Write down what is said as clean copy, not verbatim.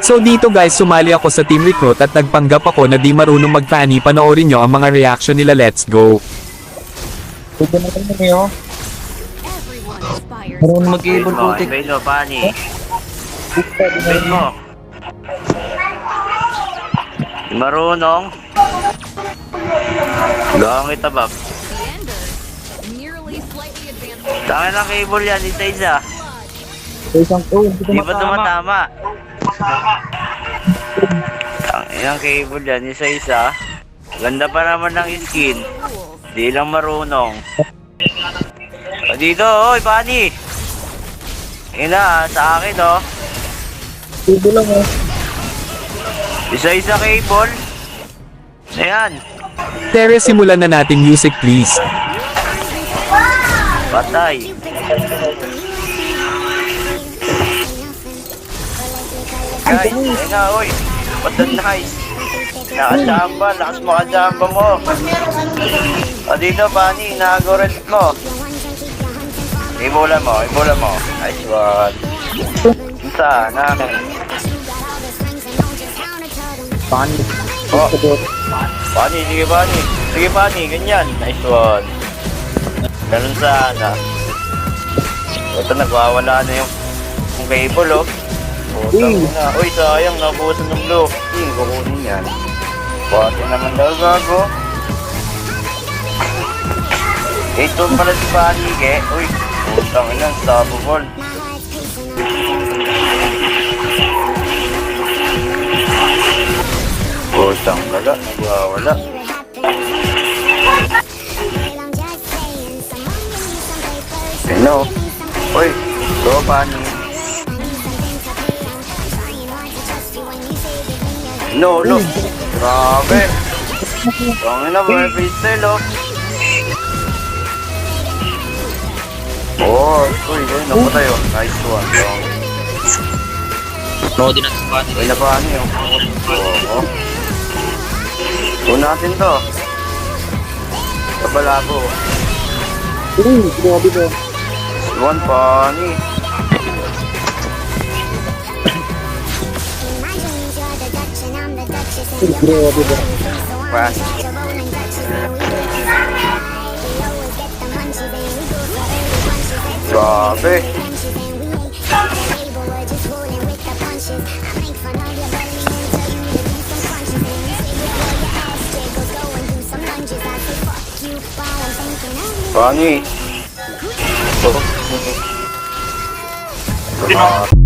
So dito guys, sumali ako sa team recruit at nagpanggap ako na di marunong mag-fanny. Panoorin nyo ang mga reaction nila. Let's go. Pwede na rin naman yun. Marunong mag-ibon putik. Invade mo, Pani. Pwede na Invade rin. mo. Marunong. Gawang kita, Bob. Tangin ng cable yan, isa-isa. Sa isang hindi ko Di ba matama. tumatama? Tangin ng cable yan, isa-isa. Ganda pa naman ng skin. Di lang marunong. O, dito, oy, Pani. Yun na, sa akin, oh. Pwede lang eh. Isa-isa cable. Ayan. Tere, simulan na natin music please. Patay. Guys, ayun na, oy. What the nice. Nakajamba, lakas makajamba mo. O dito, Pani, nakagoret mo. Ibola mo, ibola mo. Nice one. Saan, namin. Pani. Oh. Pani, sige Pani. Sige Pani, ganyan. Nice one. Ganun sana. Ito, nagwawala na yung cable, oh. Putang na. Uy, sayang, nabukasan ng blue. Kukunin yan. Pati naman daw, gago. Ito pala si Pani, ke. Uy, putang ina, unstoppable. Putang wala, nagwawala. Ano? Uy, go Pani. No, look. Grabe. Tangin na, may freestyle, oh. Oh, uy, napatay, oh. Nice one, oh. No, din natin Pani. Uy, napaan yun. Oo. Tuon natin to. Kabalabo. Grabe ba? One Pani. Grabe ba? Pass. Grabe. Pani. Oh.